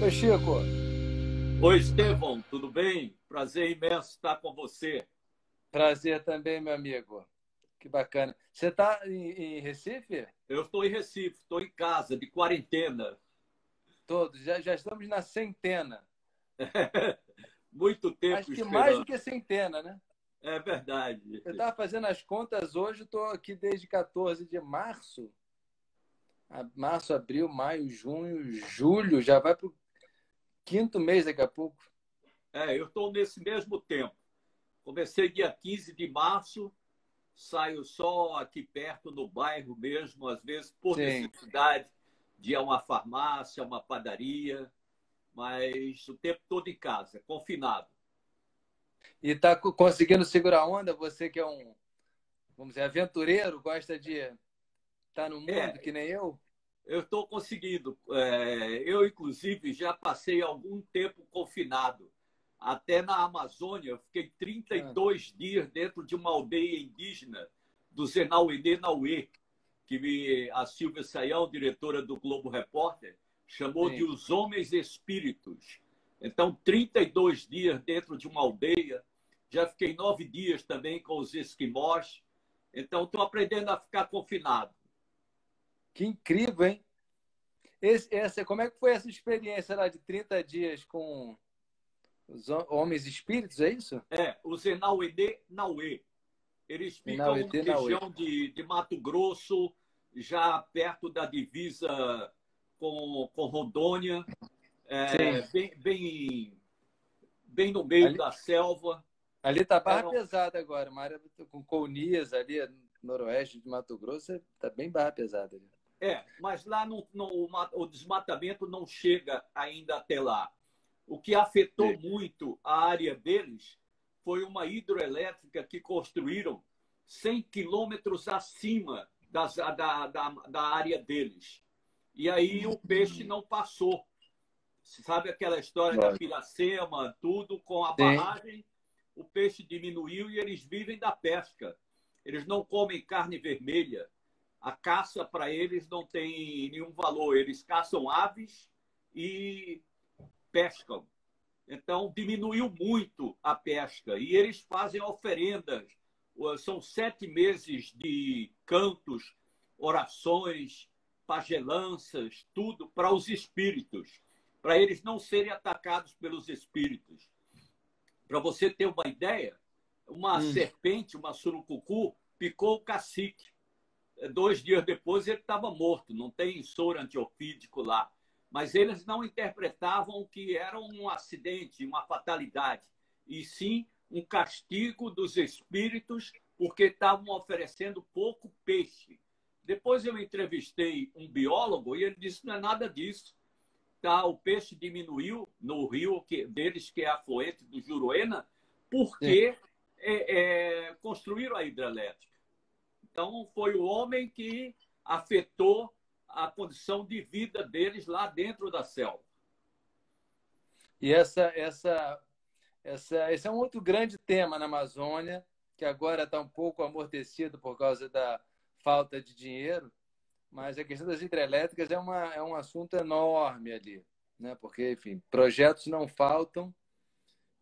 Oi, Chico. Oi, Estevão, tudo bem? Prazer imenso estar com você. Prazer também, meu amigo. Que bacana. Você está em Recife? Eu estou em Recife, estou em casa, de quarentena. Todos. Já estamos na centena. Muito Acho tempo que mais do esperando. que centena, né? É verdade. Eu estava fazendo as contas hoje, estou aqui desde 14 de março. Março, abril, maio, junho, julho. Já vai para o quinto mês daqui a pouco. Eu estou nesse mesmo tempo. Comecei dia 15 de março, saio só aqui perto no bairro mesmo, às vezes por Sim. necessidade de ir a uma farmácia, uma padaria, mas o tempo todo em casa, confinado. E está conseguindo segurar a onda? Você que é um, vamos dizer, aventureiro, gosta de estar no mundo, É, que nem eu? eu estou conseguindo. Eu, inclusive, já passei algum tempo confinado. Até na Amazônia, eu fiquei Ah, 32 dias dentro de uma aldeia indígena do Zenauê Nauê, a Silvia Saião, diretora do Globo Repórter, chamou de sim. os homens espíritos. Então, 32 dias dentro de uma aldeia. Já fiquei 9 dias também com os esquimós. Então, estou aprendendo a ficar confinado. Que incrível, hein? Como é que foi essa experiência lá de 30 dias com os homens espíritos, é isso? O Zenauê Nauê. Eles E ficam na Nauê. região de Mato Grosso, já perto da divisa com Rondônia, Sim. bem no meio Ali, da selva. ali tá barra Eram, pesada agora. Uma área com Colnias ali, noroeste de Mato Grosso, tá bem barra pesada ali. mas lá o desmatamento não chega ainda até lá. O que afetou Sim. muito a área deles foi uma hidroelétrica que construíram 100 quilômetros acima da área deles. E aí o peixe não passou. Sabe aquela história da Lógico. Piracema, tudo com a Sim. barragem, o peixe diminuiu e eles vivem da pesca. Eles não comem carne vermelha. A caça para eles não tem nenhum valor. Eles caçam aves e pescam. Então, diminuiu muito a pesca. E eles fazem oferendas. São 7 meses de cantos, orações, pagelanças, tudo para os espíritos, para eles não serem atacados pelos espíritos. Para você ter uma ideia, uma Hum. serpente, uma surucucu, picou o cacique. 2 dias depois ele estava morto, não tem soro antiofídico lá. Mas eles não interpretavam que era um acidente, uma fatalidade, e sim um castigo dos espíritos porque estavam oferecendo pouco peixe. Depois eu entrevistei um biólogo e ele disse que não é nada disso. Tá, o peixe diminuiu no rio deles, que é afluente do Juruena, Sim. porque construíram a hidrelétrica. Então, foi o homem que afetou a condição de vida deles lá dentro da selva. E esse é um outro grande tema na Amazônia, que agora está um pouco amortecido por causa da falta de dinheiro, mas a questão das hidrelétricas é um assunto enorme ali, né? Porque, enfim, projetos não faltam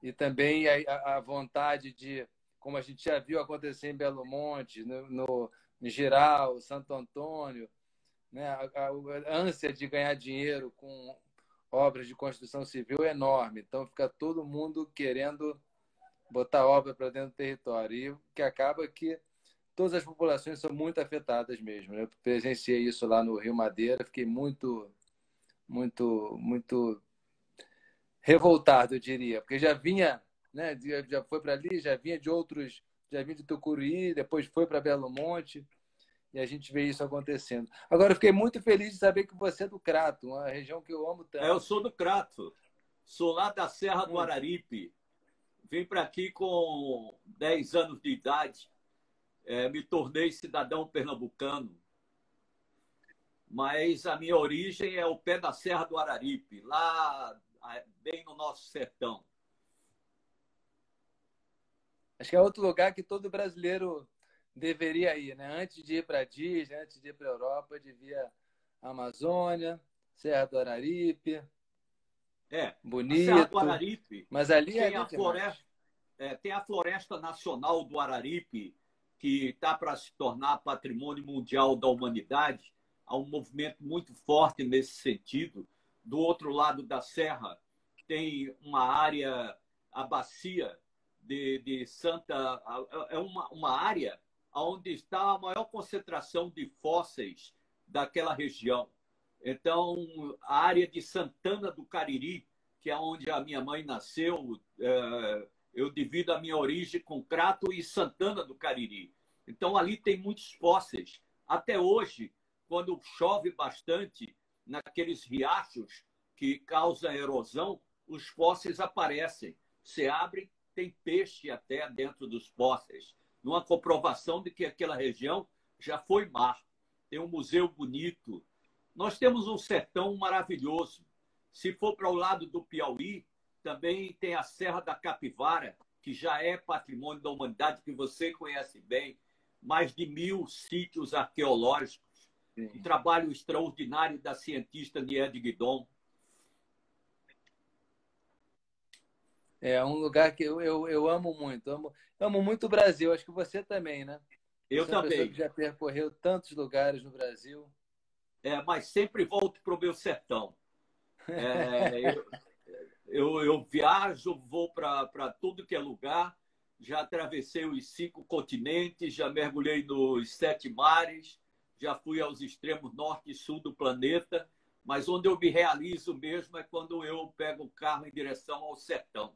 e também a vontade de, como a gente já viu acontecer em Belo Monte, no Giral, Santo Antônio, né? A ânsia de ganhar dinheiro com obras de construção civil é enorme. Então fica todo mundo querendo botar obra para dentro do território. E o que acaba é que todas as populações são muito afetadas mesmo. Eu presenciei isso lá no Rio Madeira, fiquei muito revoltado, eu diria, porque já vinha, né, já foi para ali, já vinha de outros, já vinha de Tucuruí, depois foi para Belo Monte, e a gente vê isso acontecendo. Agora, eu fiquei muito feliz de saber que você é do Crato, uma região que eu amo Eu tanto. sou do Crato, sou lá da Serra do Muito. Araripe. Vim para aqui com 10 anos de idade, me tornei cidadão pernambucano, mas a minha origem é o pé da Serra do Araripe, lá bem no nosso sertão. Acho que é outro lugar que todo brasileiro deveria ir, né? Antes de ir para a Disney, antes de ir para a Europa, devia Amazônia, Serra do Araripe. É, a Serra do bonito. Araripe Mas ali é tem ali a demais. floresta, tem a Floresta Nacional do Araripe, que está para se tornar patrimônio mundial da humanidade. Há um movimento muito forte nesse sentido. Do outro lado da serra tem uma área, a bacia de Santa. É uma área onde está a maior concentração de fósseis daquela região. Então, a área de Santana do Cariri, que é onde a minha mãe nasceu, eu divido a minha origem com Crato e Santana do Cariri. Então, ali tem muitos fósseis. Até hoje, quando chove bastante, naqueles riachos que causam erosão, os fósseis aparecem. Você abre, tem peixe até dentro dos fósseis. Numa comprovação de que aquela região já foi mar. Tem um museu bonito. Nós temos um sertão maravilhoso. Se for para o lado do Piauí, também tem a Serra da Capivara, que já é patrimônio da humanidade, que você conhece bem. Mais de 1.000 sítios arqueológicos. Um Sim. trabalho extraordinário da cientista Niede Guidon. É um lugar que eu amo muito. Amo muito o Brasil. Acho que você também, né? Eu Você é uma pessoa que também. já percorreu tantos lugares no Brasil. Mas sempre volto para o meu sertão. É, eu viajo, vou para tudo que é lugar. Já atravessei os 5 continentes, já mergulhei nos 7 mares, já fui aos extremos norte e sul do planeta. Mas onde eu me realizo mesmo é quando eu pego o carro em direção ao sertão.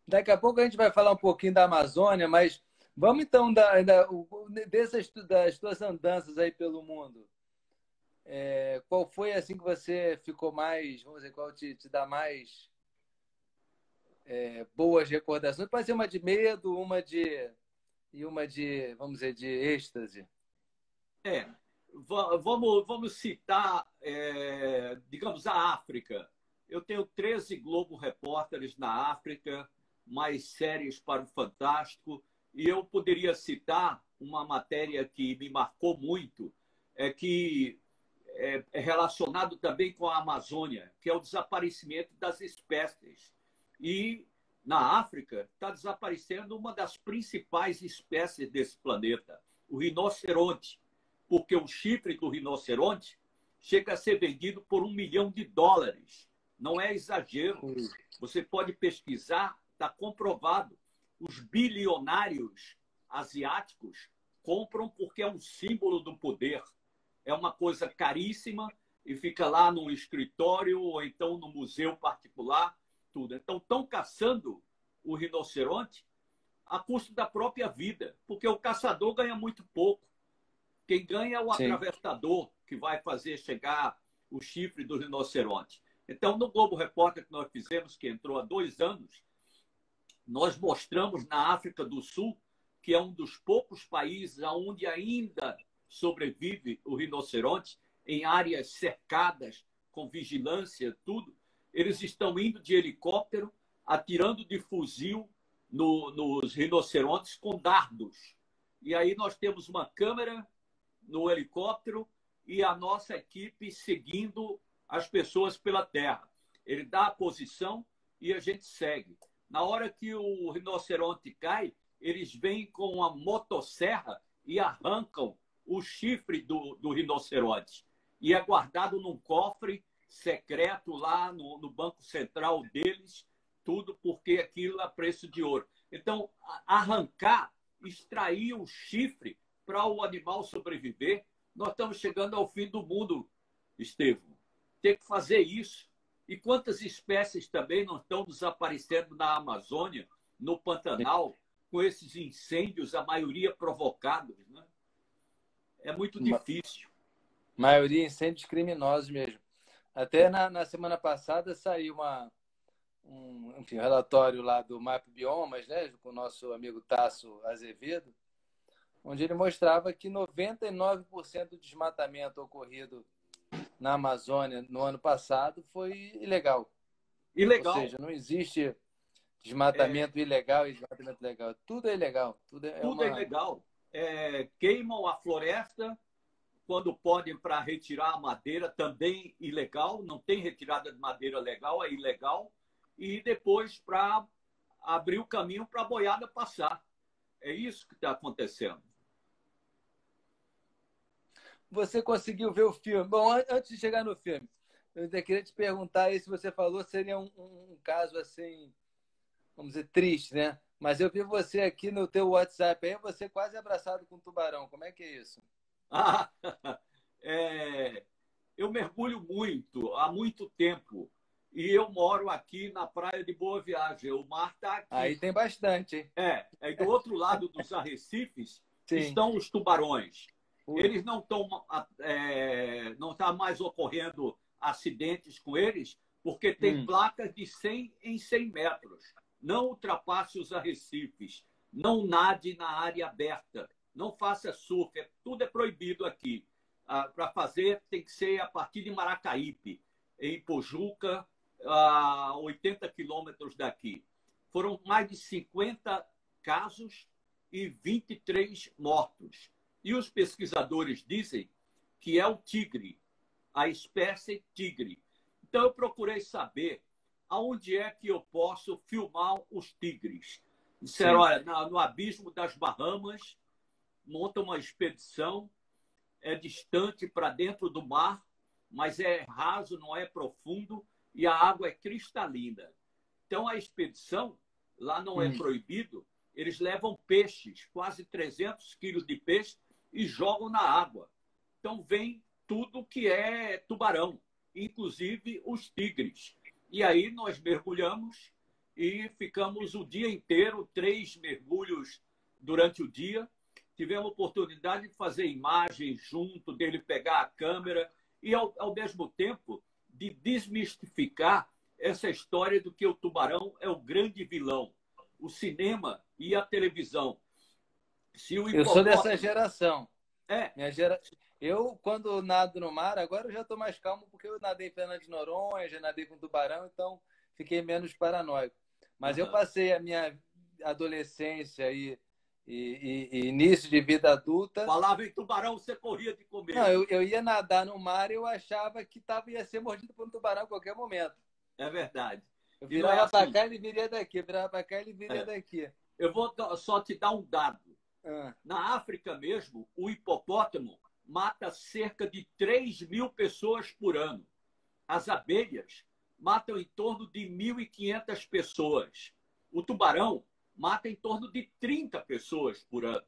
Daqui a pouco a gente vai falar um pouquinho da Amazônia, mas vamos então das tuas andanças aí pelo mundo. Qual foi assim que você ficou mais, vamos dizer, qual te dá mais boas recordações? Pode ser uma de medo, uma de, vamos dizer, de êxtase. É, vamos citar, digamos, a África. Eu tenho 13 Globo Repórteres na África, mais séries para o Fantástico, e eu poderia citar uma matéria que me marcou muito, que é relacionado também com a Amazônia, que é o desaparecimento das espécies. E na África está desaparecendo uma das principais espécies desse planeta, o rinoceronte, porque o chifre do rinoceronte chega a ser vendido por US$ 1 milhão. Não é exagero. Você pode pesquisar, está comprovado. Os bilionários asiáticos compram porque é um símbolo do poder. É uma coisa caríssima e fica lá no escritório ou então no museu particular, tudo. Então, estão caçando o rinoceronte a custo da própria vida, porque o caçador ganha muito pouco. Quem ganha é o Sim. atravessador que vai fazer chegar o chifre do rinoceronte. Então, no Globo Repórter que nós fizemos, que entrou há 2 anos, nós mostramos na África do Sul, que é um dos poucos países onde ainda sobrevive o rinoceronte, em áreas cercadas, com vigilância, tudo. Eles estão indo de helicóptero, atirando de fuzil nos rinocerontes com dardos. E aí nós temos uma câmera no helicóptero e a nossa equipe seguindo as pessoas pela terra. Ele dá a posição e a gente segue. Na hora que o rinoceronte cai, eles vêm com a motosserra e arrancam o chifre do rinoceronte. E é guardado num cofre secreto lá no Banco Central deles, tudo porque aquilo é preço de ouro. Então, arrancar, extrair o chifre para o animal sobreviver, nós estamos chegando ao fim do mundo, Estevão. Tem que fazer isso. E quantas espécies também não estão desaparecendo na Amazônia, no Pantanal, com esses incêndios, a maioria provocados, né? É muito difícil. Maioria incêndios criminosos mesmo. Até na semana passada saiu um relatório lá do MAP Biomas, né, com o nosso amigo Tasso Azevedo, onde ele mostrava que 99% do desmatamento ocorrido na Amazônia no ano passado foi ilegal. Ou Ilegal. seja, não existe desmatamento ilegal e desmatamento legal. Tudo é ilegal. Tudo é ilegal. Queimam a floresta, quando podem para retirar a madeira, também ilegal, não tem retirada de madeira legal, é ilegal, e depois para abrir o caminho para a boiada passar. É isso que está acontecendo. Você conseguiu ver o filme? Bom, antes de chegar no filme, eu ainda queria te perguntar aí se você falou seria um caso assim, vamos dizer, triste, né? Mas eu vi você aqui no teu WhatsApp aí, você quase abraçado com um tubarão. Como é que é isso? Ah, eu mergulho muito, há muito tempo. E eu moro aqui na praia de Boa Viagem. O mar está Aí aqui. tem bastante, hein? Aí do outro lado dos arrecifes Sim. estão os tubarões. Ui. Eles não está mais ocorrendo acidentes com eles, porque tem placas de 100 em 100 metros. Não ultrapasse os arrecifes. Não nade na área aberta. Não faça surf. Tudo é proibido aqui. Para fazer, tem que ser a partir de Maracaípe, em Pojuca, a 80 quilômetros daqui. Foram mais de 50 casos e 23 mortos. E os pesquisadores dizem que é o tigre, a espécie tigre. Então, eu procurei saber aonde é que eu posso filmar os tigres. Disseram, olha, no abismo das Bahamas, monta uma expedição, é distante para dentro do mar, mas é raso, não é profundo, e a água é cristalina. Então, a expedição, lá não é proibido, eles levam peixes, quase 300 quilos de peixe, e jogam na água. Então, vem tudo que é tubarão, inclusive os tigres. E aí nós mergulhamos e ficamos o dia inteiro, 3 mergulhos durante o dia. Tivemos a oportunidade de fazer imagens junto, dele pegar a câmera e, ao mesmo tempo, de desmistificar essa história do que o tubarão é o grande vilão. O cinema e a televisão. Se o Eu sou dessa geração. É. Eu, quando nado no mar, agora eu já estou mais calmo, porque eu nadei em Fernando de Noronha, já nadei com tubarão, então fiquei menos paranoico. Mas eu passei a minha adolescência e início de vida adulta. Falava em tubarão, você corria de comer. Não, eu ia nadar no mar e eu achava que ia ser mordido por um tubarão a qualquer momento. É verdade. Eu virava para cá, ele viria daqui. Eu virava para cá, ele viria daqui. Eu vou só te dar um dado. Na África mesmo, o hipopótamo mata cerca de 3.000 pessoas por ano. As abelhas matam em torno de 1.500 pessoas. O tubarão mata em torno de 30 pessoas por ano.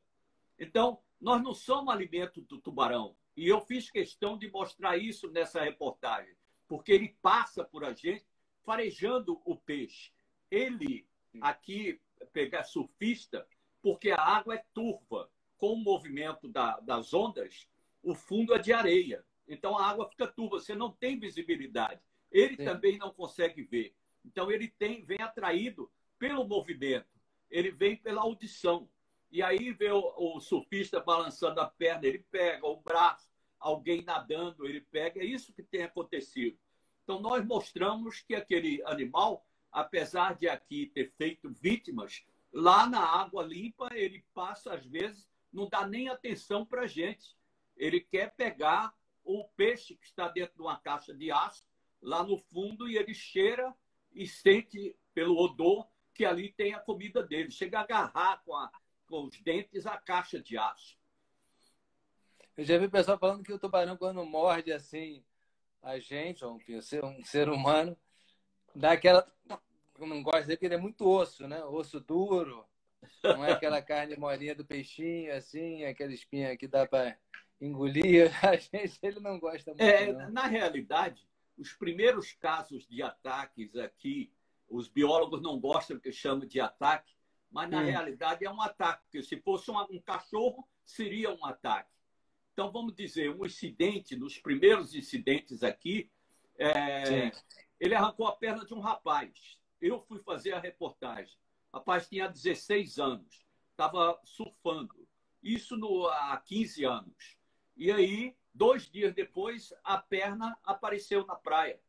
Então, nós não somos alimento do tubarão. E eu fiz questão de mostrar isso nessa reportagem, porque ele passa por a gente farejando o peixe. Ele, aqui, pegar surfista, porque a água é turva. Com o movimento das ondas, o fundo é de areia. Então, a água fica turva, você não tem visibilidade. Ele também não consegue ver. Então, ele vem atraído pelo movimento. Ele vem pela audição. E aí vê o surfista balançando a perna, ele pega o braço, alguém nadando, ele pega. É isso que tem acontecido. Então, nós mostramos que aquele animal, apesar de aqui ter feito vítimas, lá na água limpa, ele passa, às vezes, não dá nem atenção para a gente. Ele quer pegar o peixe que está dentro de uma caixa de aço, lá no fundo, e ele cheira e sente pelo odor que ali tem a comida dele. Chega a agarrar com os dentes a caixa de aço. Eu já vi o pessoal falando que o tubarão, quando morde assim a gente, ou enfim, um ser humano, dá aquela... Não gosto dele porque ele é muito osso, né? Osso duro. Não é aquela carne molinha do peixinho, assim, aquela espinha que dá para engolir. A gente, ele não gosta muito, não. Na realidade, os primeiros casos de ataques aqui, os biólogos não gostam que chamam de ataque, mas na realidade é um ataque, porque se fosse um cachorro, seria um ataque. Então, vamos dizer, um incidente, nos primeiros incidentes aqui, ele arrancou a perna de um rapaz. Eu fui fazer a reportagem. O rapaz tinha 16 anos, estava surfando. Isso há 15 anos. E aí, 2 dias depois, a perna apareceu na praia.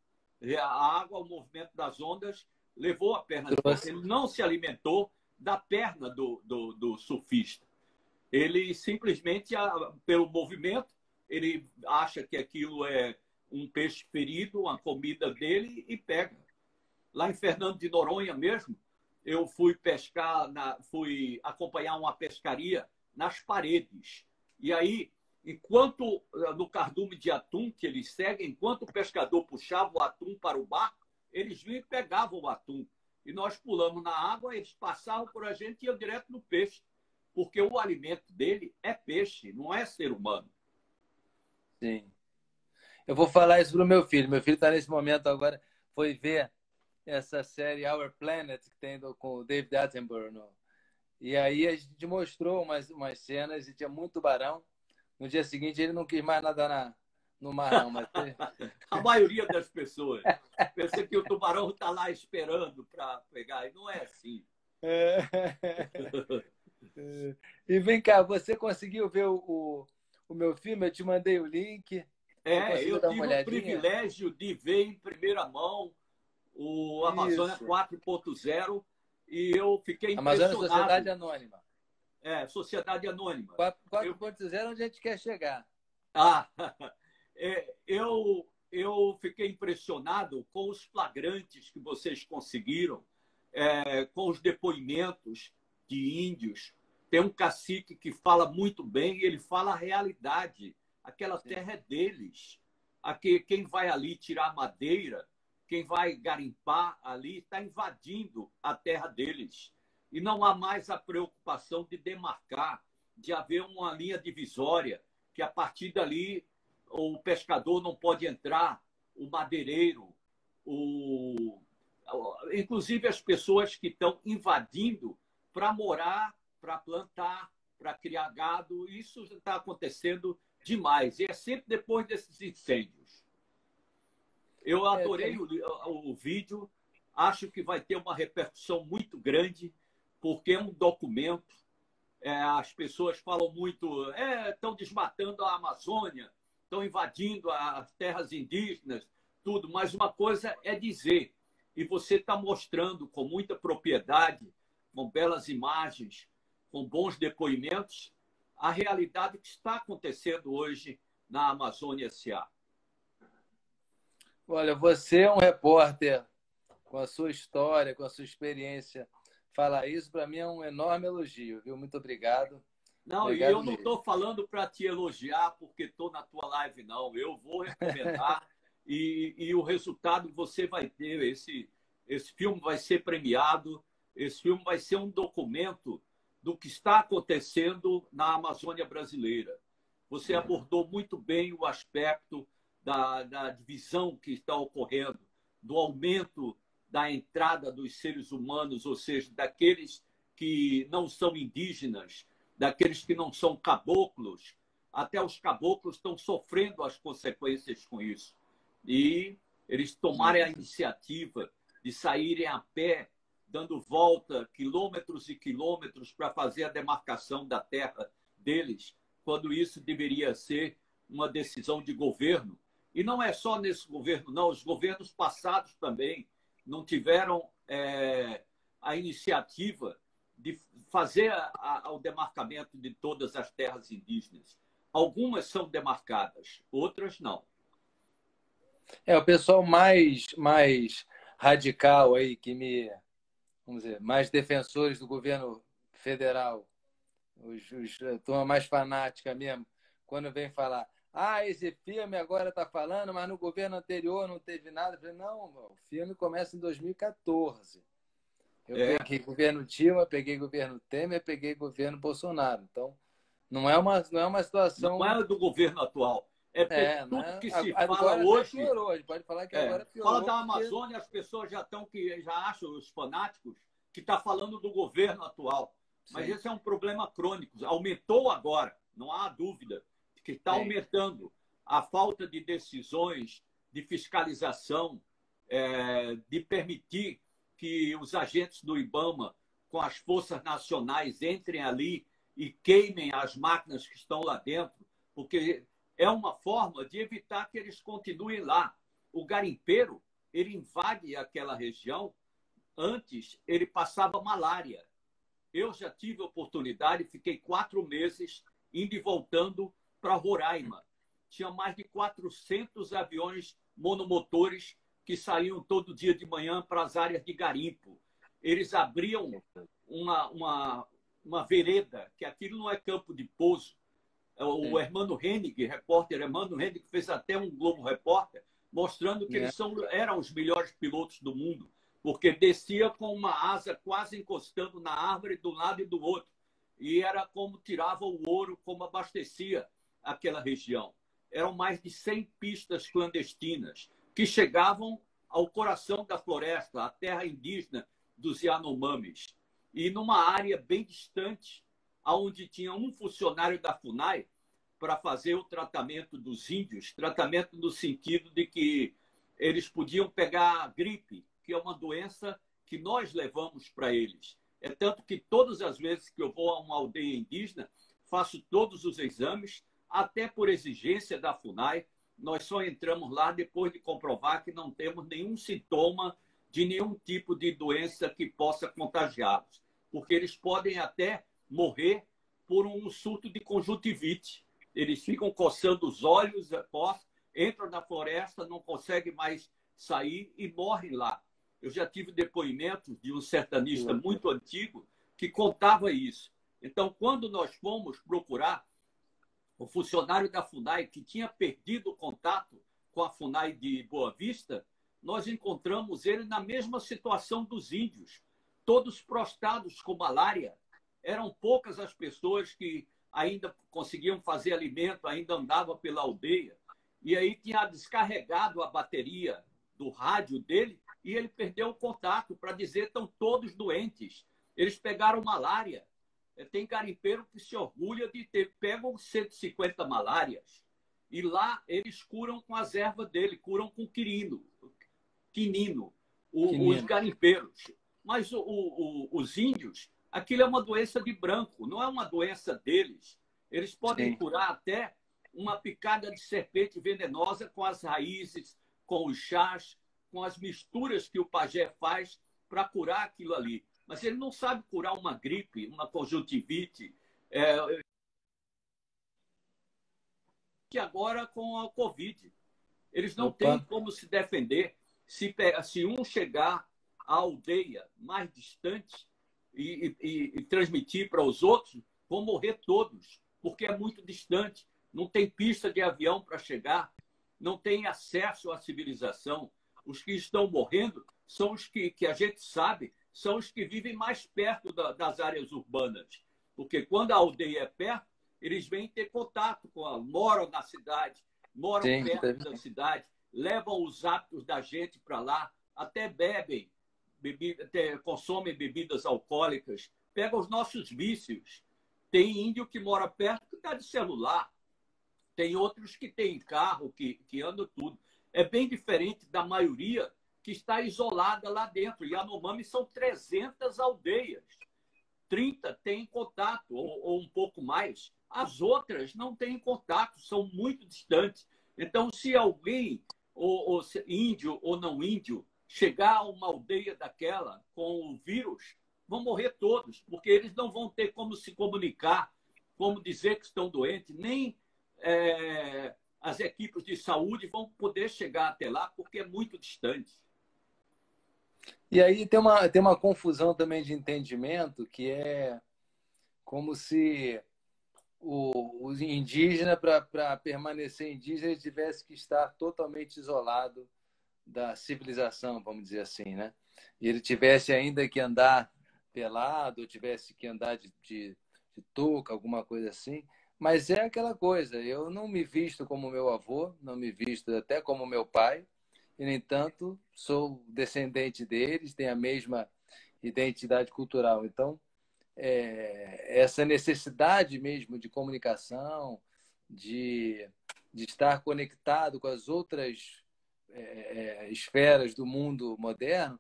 A água, o movimento das ondas, levou a perna. Ele não se alimentou da perna do surfista. Ele simplesmente, pelo movimento, ele acha que aquilo é um peixe ferido, uma comida dele e pega. Lá em Fernando de Noronha mesmo, eu fui pescar, fui acompanhar uma pescaria nas Paredes. E aí, enquanto no cardume de atum que eles seguem, enquanto o pescador puxava o atum para o barco, eles vinham e pegavam o atum. E nós pulamos na água, eles passavam por a gente e iam direto no peixe. Porque o alimento dele é peixe, não é ser humano. Sim. Eu vou falar isso pro meu filho. Meu filho está nesse momento agora, foi ver essa série Our Planet, que tem com o David Attenborough. E aí a gente mostrou umas cenas e tinha muito tubarão. No dia seguinte ele não quis mais nadar no mar, não. Mas... A maioria das pessoas pensa que o tubarão está lá esperando para pegar. E não é assim. E vem cá, você conseguiu ver o meu filme? Eu te mandei o link. Eu tive o privilégio de ver em primeira mão o Amazônia 4.0 e eu fiquei impressionado. Amazônia Sociedade Anônima. Sociedade Anônima. 4.0 onde a gente quer chegar. Eu fiquei impressionado com os flagrantes que vocês conseguiram, com os depoimentos de índios. Tem um cacique que fala muito bem, ele fala a realidade. Aquela terra é deles. Quem vai ali tirar madeira, quem vai garimpar ali, está invadindo a terra deles. E não há mais a preocupação de demarcar, de haver uma linha divisória, que a partir dali o pescador não pode entrar, o madeireiro, inclusive as pessoas que estão invadindo para morar, para plantar, para criar gado. Isso está acontecendo demais. E é sempre depois desses incêndios. Eu adorei o vídeo. Acho que vai ter uma repercussão muito grande, porque é um documento. As pessoas falam muito, estão desmatando a Amazônia, estão invadindo as terras indígenas, tudo. Mas uma coisa é dizer, e você está mostrando com muita propriedade, com belas imagens, com bons depoimentos, a realidade que está acontecendo hoje na Amazônia S.A. Olha, você é um repórter com a sua história, com a sua experiência. Falar isso, para mim, é um enorme elogio, viu? Muito obrigado. Não, obrigado, eu não estou falando para te elogiar porque estou na tua live, não. Eu vou recomendar e o resultado você vai ter. Esse filme vai ser premiado, esse filme vai ser um documento do que está acontecendo na Amazônia brasileira. Você abordou muito bem o aspecto da divisão que está ocorrendo, do aumento da entrada dos seres humanos, ou seja, daqueles que não são indígenas, daqueles que não são caboclos. Até os caboclos estão sofrendo as consequências com isso. E eles tomarem a iniciativa de saírem a pé, dando volta quilômetros e quilômetros para fazer a demarcação da terra deles, quando isso deveria ser uma decisão de governo. E não é só nesse governo, não. Os governos passados também não tiveram a iniciativa de fazer o demarcamento de todas as terras indígenas. Algumas são demarcadas, outras não. O pessoal mais radical aí, vamos dizer, mais defensores do governo federal, a turma mais fanática mesmo, quando vem falar, esse filme agora está falando, mas no governo anterior não teve nada. Eu falei, não, o filme começa em 2014. Eu peguei governo Dilma, peguei governo Temer, peguei governo Bolsonaro. Então, não é uma situação... Não é do governo atual. Tudo que se fala hoje... Piorou. A gente pode falar que agora piorou. Fala da Amazônia, as pessoas já acham, os fanáticos, que está falando do governo atual. Mas sim, esse é um problema crônico. Aumentou agora, não há dúvida, que está aumentando a falta de decisões, de fiscalização, de permitir que os agentes do IBAMA, com as forças nacionais, entrem ali e queimem as máquinas que estão lá dentro, porque é uma forma de evitar que eles continuem lá. O garimpeiro, ele invade aquela região, antes ele passava malária. Eu já tive a oportunidade, fiquei 4 meses indo e voltando para Roraima. tinha mais de 400 aviões monomotores que saíam todo dia de manhã para as áreas de garimpo. Eles abriam uma vereda, que aquilo não é campo de pouso. O Hermano Hennig, repórter Hermano Hennig, fez até um Globo Repórter, mostrando que eles eram os melhores pilotos do mundo, porque descia com uma asa quase encostando na árvore de um lado e do outro. E era como tirava o ouro, como abastecia aquela região. Eram mais de 100 pistas clandestinas que chegavam ao coração da floresta, à terra indígena dos Yanomamis. E numa área bem distante, onde tinha um funcionário da FUNAI para fazer o tratamento dos índios, tratamento no sentido de que eles podiam pegar a gripe, que é uma doença que nós levamos para eles. É tanto que todas as vezes que eu vou a uma aldeia indígena, faço todos os exames, até por exigência da FUNAI, nós só entramos lá depois de comprovar que não temos nenhum sintoma de nenhum tipo de doença que possa contagiá-los, porque eles podem até morrer por um surto de conjuntivite. Eles ficam coçando os olhos, entram na floresta, não conseguem mais sair e morrem lá. Eu já tive depoimentos de um sertanista muito antigo que contava isso. Então, quando nós fomos procurar o funcionário da FUNAI, que tinha perdido o contato com a FUNAI de Boa Vista, nós encontramos ele na mesma situação dos índios, todos prostrados com malária. Eram poucas as pessoas que ainda conseguiam fazer alimento, ainda andavam pela aldeia. E aí tinha descarregado a bateria do rádio dele e ele perdeu o contato para dizer que estão todos doentes. Eles pegaram malária. Tem garimpeiro que se orgulha de ter pego 150 malárias. E lá eles curam com as ervas dele, curam com quinino, os garimpeiros. Mas os índios, aquilo é uma doença de branco, não é uma doença deles. Eles podem curar até uma picada de serpente venenosa com as raízes, com os chás, com as misturas que o pajé faz para curar aquilo ali. Mas ele não sabe curar uma gripe, uma conjuntivite. Que agora com a Covid. Eles não têm como se defender. Se um chegar à aldeia mais distante e transmitir para os outros, vão morrer todos, porque é muito distante. Não tem pista de avião para chegar, não tem acesso à civilização. Os que estão morrendo são os que a gente sabe, são os que vivem mais perto das áreas urbanas. Porque quando a aldeia é perto, eles vêm ter contato moram na cidade, moram perto da cidade, levam os hábitos da gente para lá, até bebem, consomem bebidas alcoólicas, pegam os nossos vícios. Tem índio que mora perto que está de celular. Tem outros que têm carro, que andam tudo. É bem diferente da maioria que está isolada lá dentro. Yanomami são 300 aldeias. 30 têm contato, ou um pouco mais. As outras não têm contato, são muito distantes. Então, se alguém, ou índio ou não índio, chegar a uma aldeia daquela com o vírus, vão morrer todos, porque eles não vão ter como se comunicar, como dizer que estão doentes, nem as equipes de saúde vão poder chegar até lá, porque é muito distante. E aí tem uma confusão também de entendimento, que é como se o indígena, para permanecer indígena, ele tivesse que estar totalmente isolado da civilização, vamos dizer assim, né? E ele tivesse ainda que andar pelado, ou tivesse que andar de touca, alguma coisa assim. Mas é aquela coisa, eu não me visto como meu avô, não me visto até como meu pai, e, no entanto, sou descendente deles, tenho a mesma identidade cultural. Então, essa necessidade mesmo de comunicação, de estar conectado com as outras esferas do mundo moderno,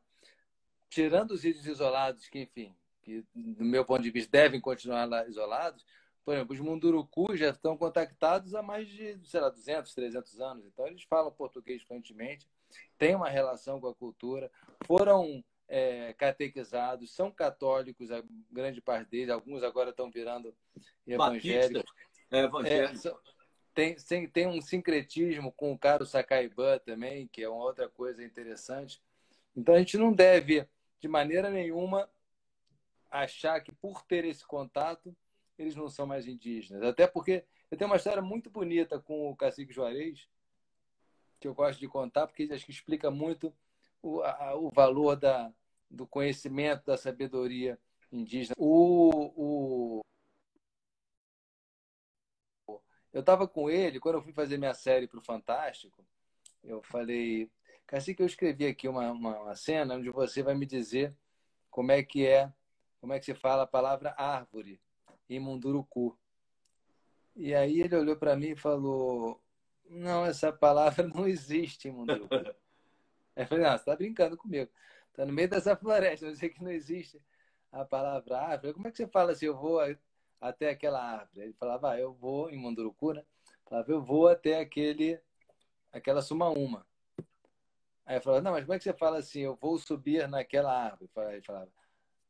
tirando os índios isolados, que, enfim, que, do meu ponto de vista, devem continuar lá isolados. Por exemplo, os Mundurucus já estão contactados há mais de, sei lá, 200, 300 anos. Então, eles falam português fluentemente, têm uma relação com a cultura, foram catequizados, são católicos, a grande parte deles, alguns agora estão virando evangélicos. tem um sincretismo com o Caro Sacaibã também, que é uma outra coisa interessante. Então, a gente não deve, de maneira nenhuma, achar que, por ter esse contato, eles não são mais indígenas. Até porque eu tenho uma história muito bonita com o Cacique Juarez, que eu gosto de contar, porque acho que explica muito o valor do conhecimento, da sabedoria indígena. Eu estava com ele, quando eu fui fazer minha série para o Fantástico, eu falei, Cacique, eu escrevi aqui uma cena onde você vai me dizer como é que se fala a palavra árvore em Munduruku. E aí ele olhou para mim e falou, não, essa palavra não existe em Munduruku. Aí eu falei, não, você está brincando comigo. Está no meio dessa floresta, eu sei que não existe a palavra árvore. Como é que você fala assim, eu vou até aquela árvore? Ele falava, eu vou, em Munduruku, né? Falava, eu vou até aquela sumaúma. Aí eu falava, não, mas como é que você fala assim, eu vou subir naquela árvore? Ele falava,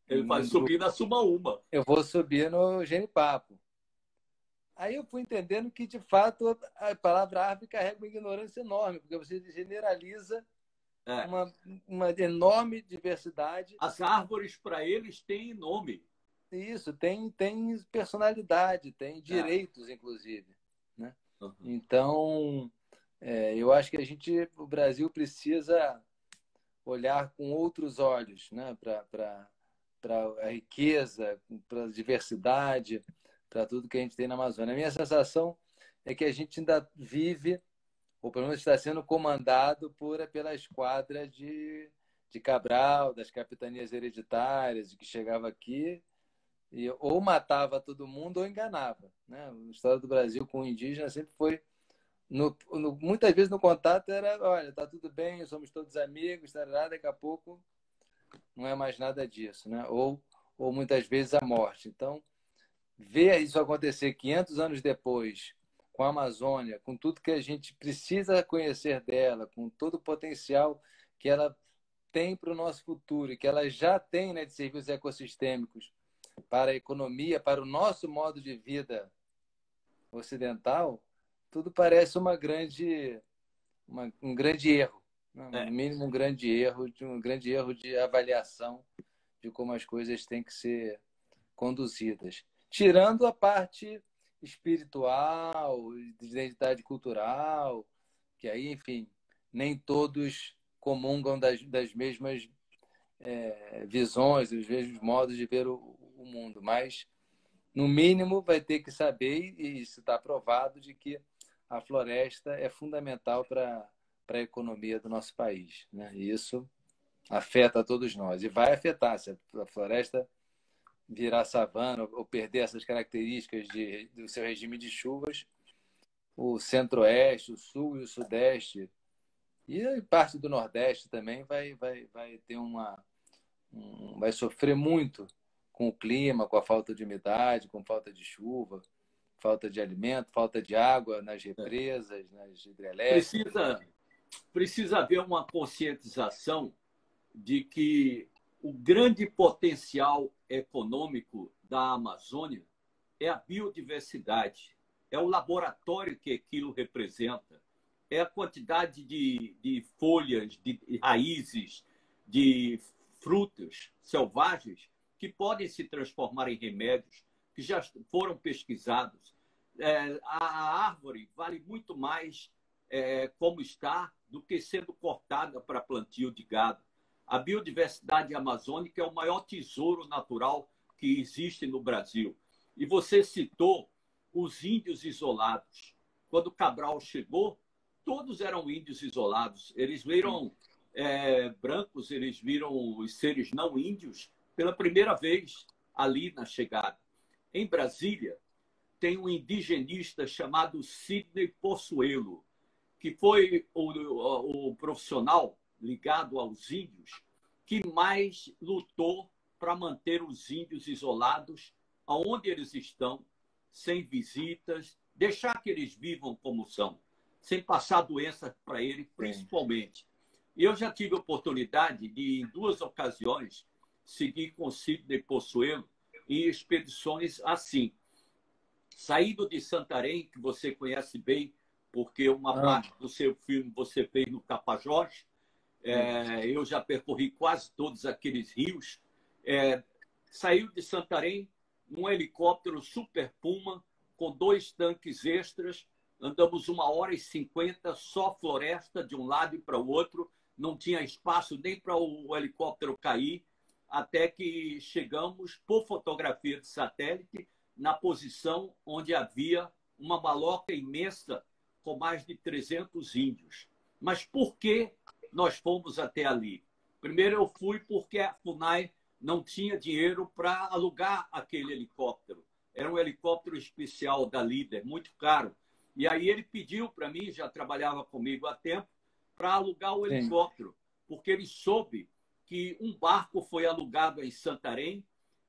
Ele vai subir na Sumaúma. eu vou subir no Genipapo. Aí eu fui entendendo que, de fato, a palavra árvore carrega uma ignorância enorme, porque você generaliza uma enorme diversidade. As árvores, para eles, têm nome. Isso, tem personalidade, tem direitos, inclusive. Né? Uhum. Então, eu acho que o Brasil precisa olhar com outros olhos, né? Para a riqueza, para a diversidade, para tudo que a gente tem na Amazônia. A minha sensação é que a gente ainda vive, ou pelo menos está sendo comandado pela esquadra de Cabral, das capitanias hereditárias, que chegava aqui e ou matava todo mundo ou enganava. Né? A história do Brasil com o indígena sempre foi muitas vezes no contato era, olha, tá tudo bem, somos todos amigos, tarará, daqui a pouco não é mais nada disso, né? Ou muitas vezes a morte. Então, ver isso acontecer 500 anos depois, com a Amazônia, com tudo que a gente precisa conhecer dela, com todo o potencial que ela tem para o nosso futuro e que ela já tem, né, de serviços ecossistêmicos para a economia, para o nosso modo de vida ocidental, tudo parece um grande erro, né? No mínimo um grande erro de avaliação de como as coisas têm que ser conduzidas. Tirando a parte espiritual, de identidade cultural, que aí, enfim, nem todos comungam das mesmas visões, dos mesmos modos de ver o mundo, mas, no mínimo, vai ter que saber, e isso está provado, de que a floresta é fundamental para a economia do nosso país. Né? E isso afeta a todos nós. E vai afetar. Se a floresta virar savana ou perder essas características do seu regime de chuvas, o centro-oeste, o sul e o sudeste, e parte do nordeste também vai ter vai sofrer muito com o clima, com a falta de umidade, com falta de chuva, falta de alimento, falta de água nas represas, nas hidrelétricas. Precisa haver uma conscientização de que o grande potencial econômico da Amazônia é a biodiversidade, é o laboratório que aquilo representa, é a quantidade de folhas, de raízes, de frutos selvagens que podem se transformar em remédios, que já foram pesquisados. A árvore vale muito mais como está do que sendo cortada para plantio de gado. A biodiversidade amazônica é o maior tesouro natural que existe no Brasil. E você citou os índios isolados. Quando Cabral chegou, todos eram índios isolados. Eles viram brancos, eles viram os seres não índios pela primeira vez ali na chegada. Em Brasília, tem um indigenista chamado Sidney Possuelo, que foi o profissional ligado aos índios que mais lutou para manter os índios isolados aonde eles estão, sem visitas, deixar que eles vivam como são, sem passar doenças para eles, principalmente. E eu já tive a oportunidade de, em 2 ocasiões, seguir com Sidney Possuelo em expedições assim. Saindo de Santarém, que você conhece bem, porque uma parte do seu filme você fez no Tapajós, eu já percorri quase todos aqueles rios. Saiu de Santarém num helicóptero Super Puma, com 2 tanques extras. Andamos 1h50, só floresta de um lado e para o outro. Não tinha espaço nem para o helicóptero cair, até que chegamos, por fotografia de satélite, na posição onde havia uma maloca imensa com mais de 300 índios. Mas por que nós fomos até ali? Primeiro eu fui porque a FUNAI não tinha dinheiro para alugar aquele helicóptero. Era um helicóptero especial da Líder, muito caro. E aí ele pediu para mim, já trabalhava comigo há tempo, para alugar o helicóptero, porque ele soube que um barco foi alugado em Santarém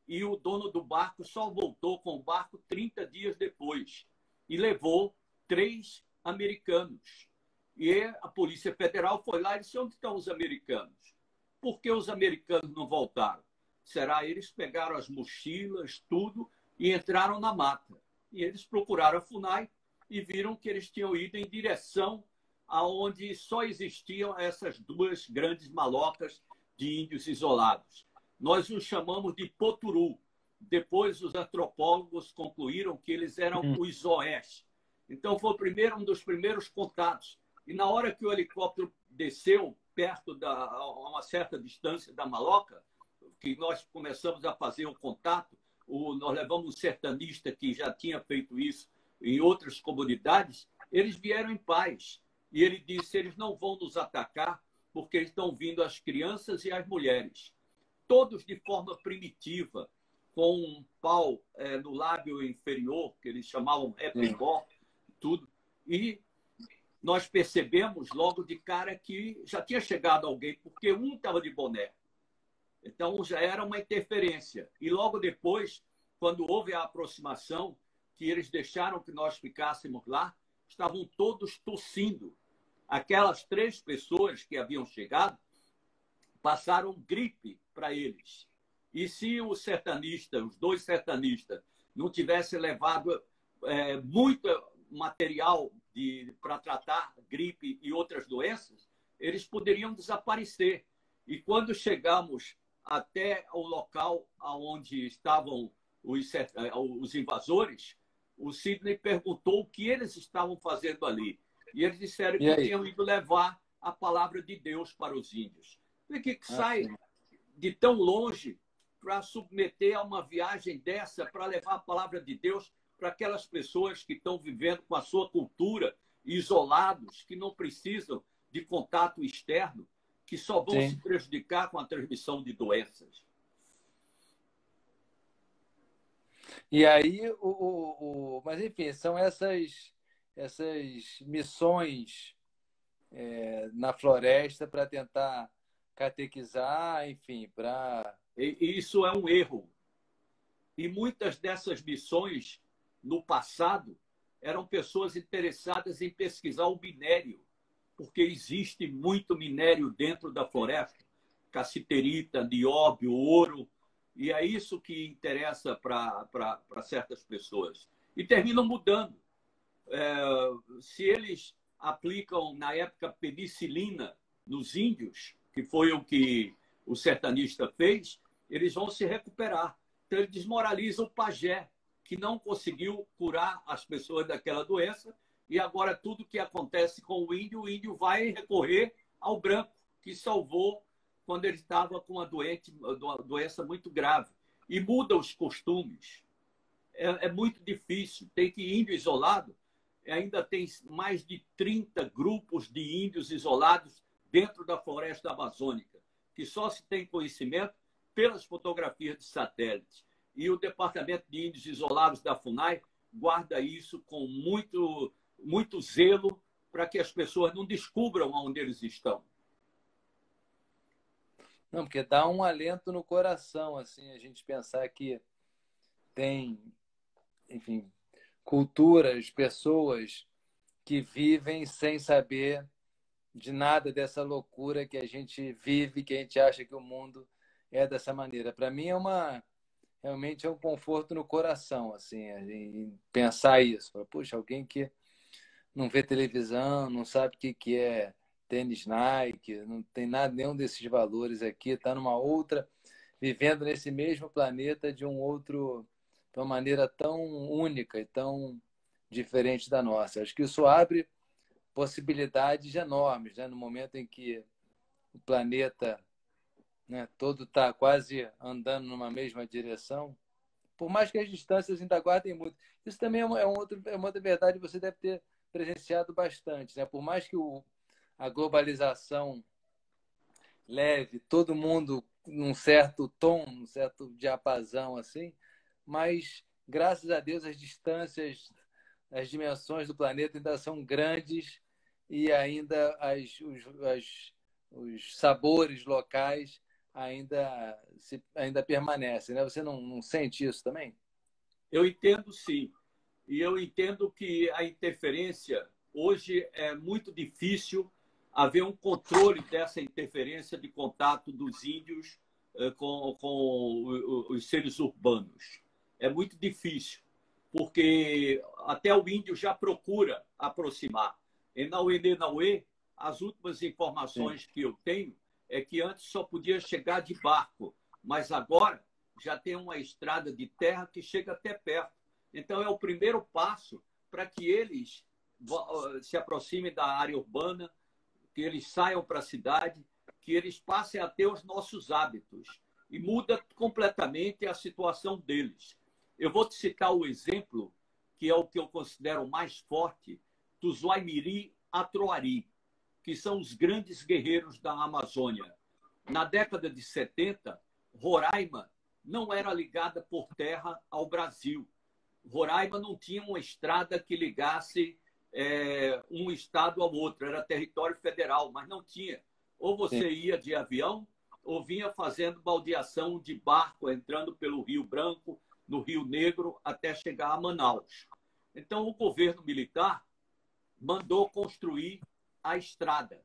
e o dono do barco só voltou com o barco 30 dias depois e levou 3 americanos. E a Polícia Federal foi lá e disse: onde estão os americanos? Por que os americanos não voltaram? Será? Eles pegaram as mochilas, tudo, e entraram na mata. E eles procuraram a FUNAI e viram que eles tinham ido em direção aonde só existiam essas 2 grandes malocas de índios isolados. Nós os chamamos de Poturu. Depois os antropólogos concluíram que eles eram os Zoés. Então foi um dos primeiros contatos. E na hora que o helicóptero desceu perto a uma certa distância da maloca, que nós começamos a fazer um contato, nós levamos um sertanista que já tinha feito isso em outras comunidades, eles vieram em paz. E ele disse: eles não vão nos atacar porque estão vindo as crianças e as mulheres. Todos de forma primitiva, com um pau no lábio inferior, que eles chamavam epibó, tudo. E nós percebemos logo de cara que já tinha chegado alguém, porque um estava de boné. Então já era uma interferência. E logo depois, quando houve a aproximação, que eles deixaram que nós ficássemos lá, estavam todos tossindo. Aquelas 3 pessoas que haviam chegado passaram gripe para eles. E se os 2 sertanistas, não tivessem levado muito material para tratar gripe e outras doenças, eles poderiam desaparecer. E quando chegamos até o local onde estavam os invasores, o Sidney perguntou o que eles estavam fazendo ali. E eles disseram que tinham ido levar a palavra de Deus para os índios. O que sai de tão longe para submeter a uma viagem dessa, para levar a palavra de Deus para aquelas pessoas que estão vivendo com a sua cultura, isolados, que não precisam de contato externo, que só vão se prejudicar com a transmissão de doenças? E aí, mas enfim, são essas missões na floresta para tentar catequizar, enfim, para... Isso é um erro. E muitas dessas missões, no passado, eram pessoas interessadas em pesquisar o minério, porque existe muito minério dentro da floresta, cassiterita, nióbio, ouro, e é isso que interessa para certas pessoas. E terminam mudando. Se eles aplicam, na época, penicilina nos índios, que foi o que o sertanista fez, eles vão se recuperar. Então, ele desmoraliza o pajé, que não conseguiu curar as pessoas daquela doença, e agora tudo que acontece com o índio vai recorrer ao branco, que salvou quando ele estava com uma doença muito grave. E muda os costumes. É muito difícil. Tem que índio isolado, ainda tem mais de 30 grupos de índios isolados dentro da floresta amazônica, que só se tem conhecimento pelas fotografias de satélite. E o Departamento de Índios Isolados da FUNAI guarda isso com muito zelo para que as pessoas não descubram onde eles estão. Não, porque dá um alento no coração, assim, a gente pensar que tem, enfim, culturas, pessoas que vivem sem saber de nada dessa loucura que a gente vive, que a gente acha que o mundo é dessa maneira. Para mim realmente é um conforto no coração, assim, em pensar isso. Puxa, alguém que não vê televisão, não sabe o que é tênis Nike, não tem nada, nenhum desses valores aqui, está numa outra, vivendo nesse mesmo planeta de um outro, de uma maneira tão única e tão diferente da nossa. Acho que isso abre possibilidades enormes, né? No momento em que o planeta, né, todo está quase andando numa mesma direção, por mais que as distâncias ainda guardem muito. Isso também é uma outra verdade que você deve ter presenciado bastante, né? Por mais que a globalização leve todo mundo num certo tom, num certo diapasão assim, mas graças a Deus as distâncias, as dimensões do planeta ainda são grandes e ainda os sabores locais ainda permanecem, né? Você não sente isso também? Eu entendo, sim. E eu entendo que a interferência, hoje, é muito difícil haver um controle dessa interferência de contato dos índios com os seres urbanos. É muito difícil, porque até o índio já procura aproximar. Em Nauê, as últimas informações que eu tenho é que antes só podia chegar de barco, mas agora já tem uma estrada de terra que chega até perto. Então, é o primeiro passo para que eles se aproximem da área urbana, que eles saiam para a cidade, que eles passem a ter os nossos hábitos. E muda completamente a situação deles. Eu vou te citar o exemplo, que é o que eu considero mais forte, dos Waimiri Atroari, que são os grandes guerreiros da Amazônia. Na década de 70, Roraima não era ligada por terra ao Brasil. Roraima não tinha uma estrada que ligasse um estado ao outro, era território federal, mas não tinha. Ou você ia de avião, ou vinha fazendo baldeação de barco, entrando pelo Rio Branco, no Rio Negro, até chegar a Manaus. Então, o governo militar mandou construir a estrada,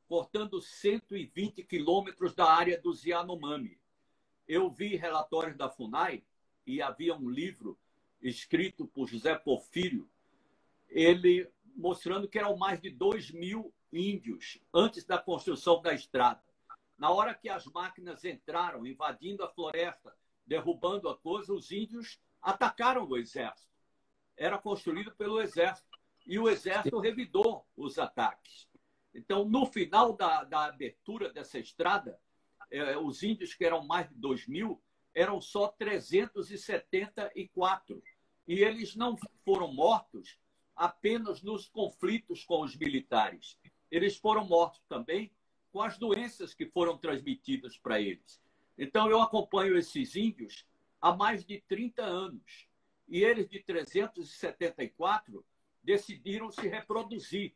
cortando 120 quilômetros da área dos Yanomami. Eu vi relatórios da FUNAI, e havia um livro escrito por José Porfírio, ele mostrando que eram mais de 2.000 índios antes da construção da estrada. Na hora que as máquinas entraram, invadindo a floresta, derrubando a coisa, os índios atacaram o exército. Era construído pelo exército. E o exército revidou os ataques. Então, no final da abertura dessa estrada, os índios, que eram mais de 2.000, eram só 374. E eles não foram mortos apenas nos conflitos com os militares. Eles foram mortos também com as doenças que foram transmitidas para eles. Então, eu acompanho esses índios há mais de 30 anos. E eles, de 374, decidiram se reproduzir.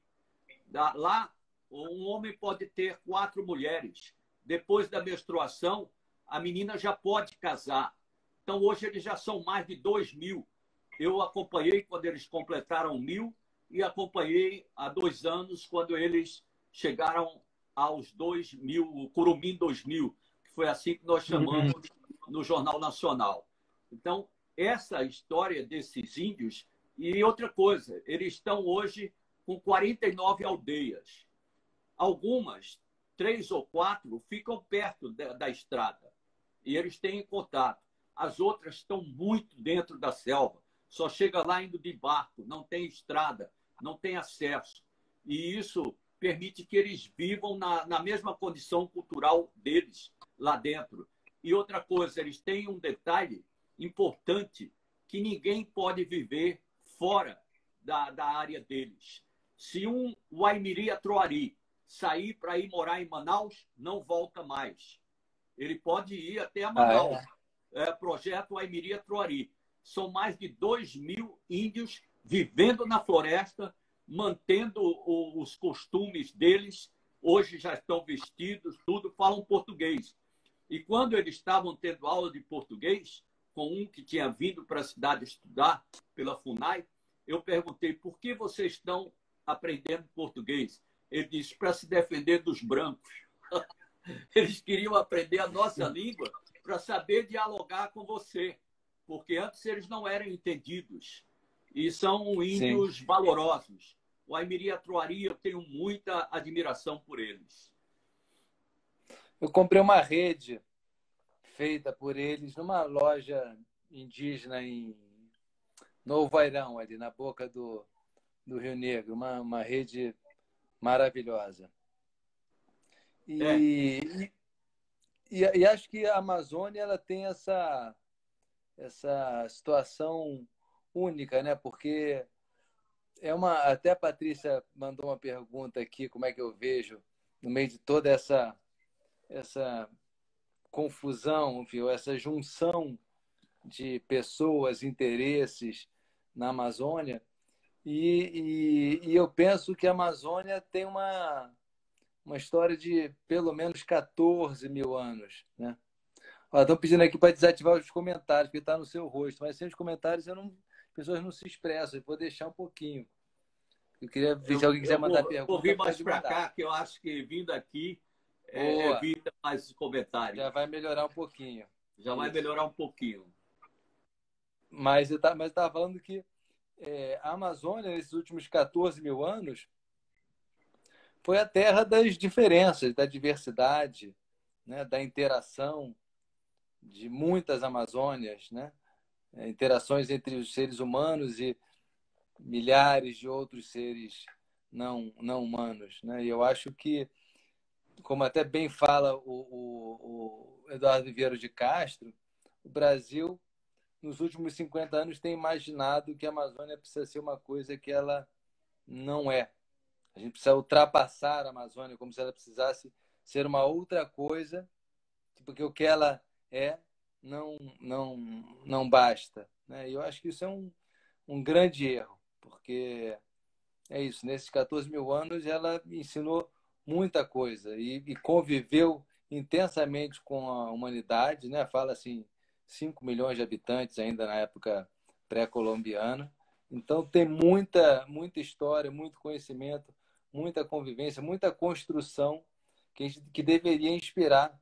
Lá, um homem pode ter 4 mulheres. Depois da menstruação, a menina já pode casar. Então, hoje, eles já são mais de 2.000. Eu acompanhei quando eles completaram 1.000 e acompanhei há 2 anos quando eles chegaram aos 2.000, o Curumim 2000, que foi assim que nós chamamos no Jornal Nacional. Então, essa história desses índios. E outra coisa, eles estão hoje com 49 aldeias. Algumas, 3 ou 4, ficam perto da estrada. E eles têm contato. As outras estão muito dentro da selva. Só chega lá indo de barco, não tem estrada, não tem acesso. E isso permite que eles vivam na mesma condição cultural deles lá dentro. E outra coisa, eles têm um detalhe importante, que ninguém pode viver fora da área deles. Se um Waimiri Atroari sair para ir morar em Manaus, não volta mais. Ele pode ir até a Manaus. Projeto Waimiri Atroari. São mais de 2.000 índios vivendo na floresta, mantendo os costumes deles. Hoje já estão vestidos, tudo, falam português. E quando eles estavam tendo aula de português, com um que tinha vindo para a cidade estudar pela FUNAI, eu perguntei: por que vocês estão aprendendo português? Ele disse: para se defender dos brancos. Eles queriam aprender a nossa língua para saber dialogar com você, porque antes eles não eram entendidos. E são índios Sim. valorosos. O Aimiri e a Troari, eu tenho muita admiração por eles. Eu comprei uma rede feita por eles numa loja indígena em Novo Airão, ali na boca do Rio Negro. Uma rede maravilhosa. É, E acho que a Amazônia ela tem essa situação única, né? Porque até a Patrícia mandou uma pergunta aqui, como é que eu vejo no meio de toda essa confusão, viu? Essa junção de pessoas, interesses na Amazônia. E eu penso que a Amazônia tem uma história de pelo menos 14 mil anos, né? Estão pedindo aqui para desativar os comentários, porque está no seu rosto, mas sem os comentários as pessoas não se expressam. Eu vou deixar um pouquinho. Eu queria ver se alguém quiser eu mandar vou vir pergunta, mais pode para mandar. cá, que eu acho que vindo aqui Boa, evita mais comentários. já vai melhorar um pouquinho. Já vai Isso. melhorar um pouquinho. Mas eu estava falando que a Amazônia, nesses últimos 14 mil anos, foi a terra das diferenças, da diversidade, né? Da interação de muitas Amazônias, né? Interações entre os seres humanos e milhares de outros seres não humanos, né? E eu acho que, como até bem fala o Eduardo Vieira de Castro, o Brasil, nos últimos 50 anos, tem imaginado que a Amazônia precisa ser uma coisa que ela não é. A gente precisa ultrapassar a Amazônia como se ela precisasse ser uma outra coisa, porque o que ela é não, não, não basta, né? E eu acho que isso é um grande erro, porque é isso, nesses 14 mil anos ela me ensinou muita coisa e conviveu intensamente com a humanidade, né? Fala assim, 5 milhões de habitantes ainda na época pré-colombiana. Então tem muita história, muito conhecimento, muita convivência, muita construção que deveria inspirar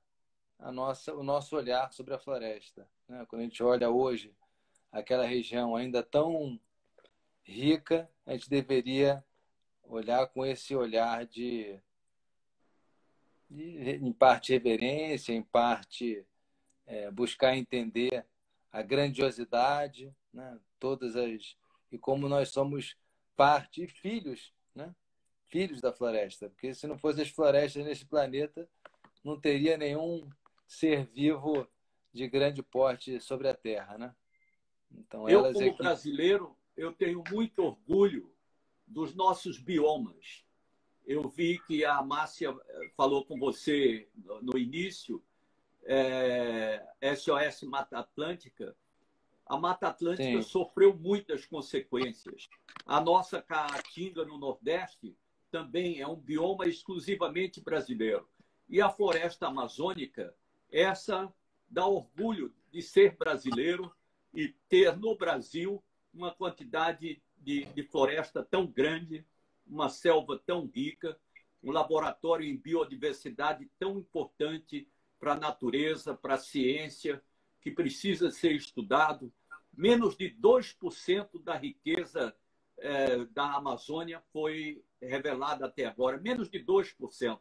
o nosso olhar sobre a floresta, né? Quando a gente olha hoje aquela região ainda tão rica, a gente deveria olhar com esse olhar em parte, reverência, em parte, buscar entender a grandiosidade, né? E como nós somos parte e filhos, né? Filhos da floresta, porque se não fossem as florestas nesse planeta, não teria nenhum ser vivo de grande porte sobre a Terra, né? Então Eu, elas é como que brasileiro, eu tenho muito orgulho dos nossos biomas. Eu vi que a Márcia falou com você no início, SOS Mata Atlântica. A Mata Atlântica sim, sofreu muitas consequências. A nossa caatinga no Nordeste também é um bioma exclusivamente brasileiro. E a floresta amazônica, essa dá orgulho de ser brasileiro e ter no Brasil uma quantidade de floresta tão grande, uma selva tão rica, um laboratório em biodiversidade tão importante para a natureza, para a ciência, que precisa ser estudado. Menos de 2% da riqueza da Amazônia foi revelada até agora, menos de 2%.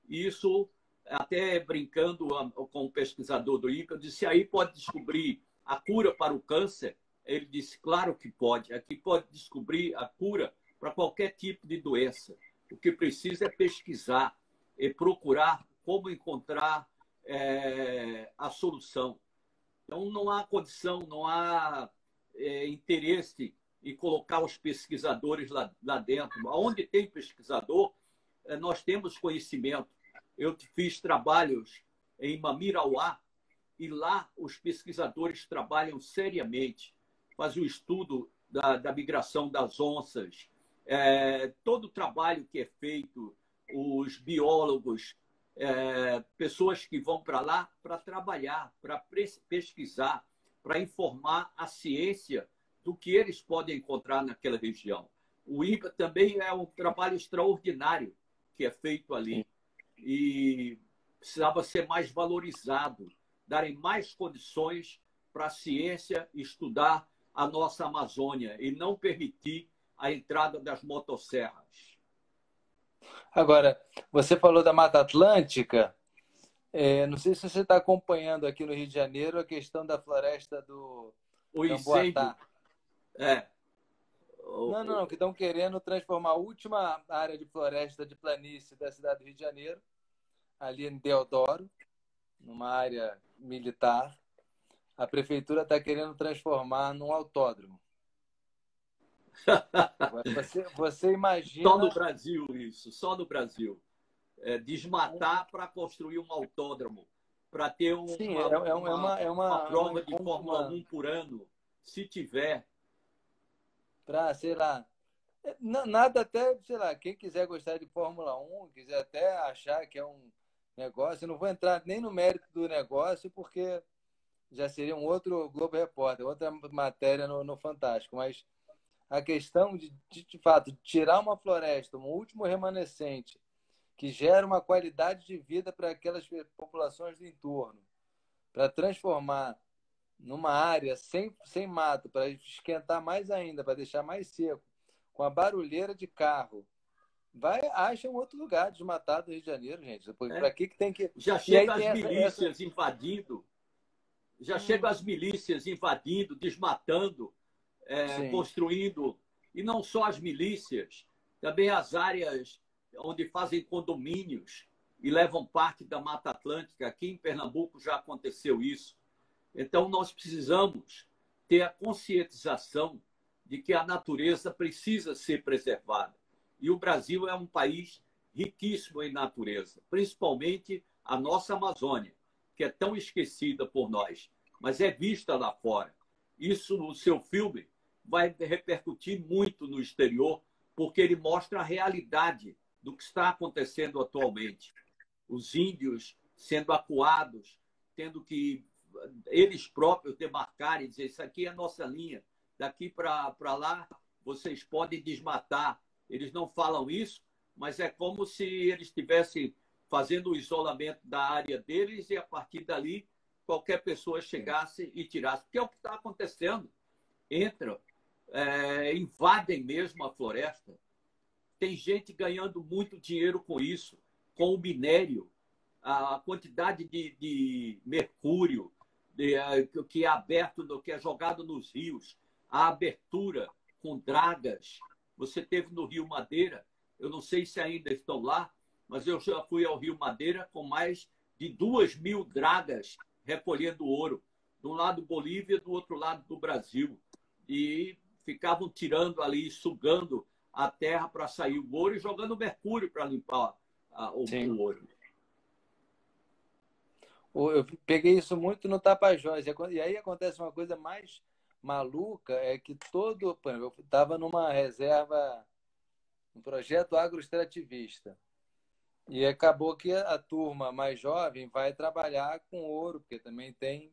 Isso, até brincando com o pesquisador do INCA, eu disse, aí pode descobrir a cura para o câncer? Ele disse, claro que pode. Aqui pode descobrir a cura para qualquer tipo de doença. O que precisa é pesquisar e procurar como encontrar a solução. Então, não há condição, não há interesse em colocar os pesquisadores lá dentro. Onde tem pesquisador, nós temos conhecimento. Eu fiz trabalhos em Mamirauá e lá os pesquisadores trabalham seriamente, fazem o estudo da migração das onças, todo o trabalho que é feito, os biólogos, pessoas que vão para lá para trabalhar, para pesquisar, para informar a ciência do que eles podem encontrar naquela região. O INPA também é um trabalho extraordinário que é feito ali sim. e precisava ser mais valorizado. darem mais condições para a ciência estudar a nossa Amazônia e não permitir a entrada das motosserras. Agora, você falou da Mata Atlântica. Não sei se você está acompanhando aqui no Rio de Janeiro a questão da floresta do O incêndio. Camboatá. É. Não, que estão querendo transformar a última área de floresta de planície da cidade do Rio de Janeiro, ali em Deodoro, numa área militar. A prefeitura está querendo transformar num autódromo. Você imagina... Só no Brasil isso, só no Brasil. Desmatar para construir um autódromo, para ter uma prova de Fórmula 1 por ano, se tiver. Para, sei lá, nada até, sei lá, quem quiser gostar de Fórmula 1, quiser até achar que é um negócio, eu não vou entrar nem no mérito do negócio, porque já seria um outro Globo Repórter, outra matéria no Fantástico, mas a questão de fato, tirar uma floresta, um último remanescente, que gera uma qualidade de vida para aquelas populações do entorno, para transformar numa área sem mato, para esquentar mais ainda, para deixar mais seco, com a barulheira de carro, acha um outro lugar desmatado do Rio de Janeiro, gente. Para que tem que... Já chega as milícias invadindo, já chegam as milícias invadindo, desmatando, construindo, e não só as milícias, também as áreas onde fazem condomínios e levam parte da Mata Atlântica. Aqui em Pernambuco já aconteceu isso. Então, nós precisamos ter a conscientização de que a natureza precisa ser preservada. E o Brasil é um país riquíssimo em natureza, principalmente a nossa Amazônia, que é tão esquecida por nós, mas é vista lá fora. Isso, no seu filme, vai repercutir muito no exterior, porque ele mostra a realidade do que está acontecendo atualmente. Os índios sendo acuados, tendo que eles próprios demarcarem e dizer: isso aqui é a nossa linha, daqui para lá vocês podem desmatar. Eles não falam isso, mas é como se eles estivessem fazendo o isolamento da área deles e, a partir dali, qualquer pessoa chegasse e tirasse. Porque é o que está acontecendo. Entram, invadem mesmo a floresta. Tem gente ganhando muito dinheiro com isso, com o minério, a quantidade de mercúrio que é aberto, que é jogado nos rios, a abertura com dragas. Você teve no Rio Madeira, eu não sei se ainda estão lá, mas eu já fui ao Rio Madeira com mais de 2.000 dragas recolhendo ouro, de um lado Bolívia, do outro lado do Brasil, e ficavam tirando ali, sugando a terra para sair o ouro e jogando mercúrio para limpar o ouro. Eu peguei isso muito no Tapajós. E aí acontece uma coisa mais maluca, é que todo... Eu estava numa reserva, um projeto agroextrativista. E acabou que a turma mais jovem vai trabalhar com ouro, porque também tem...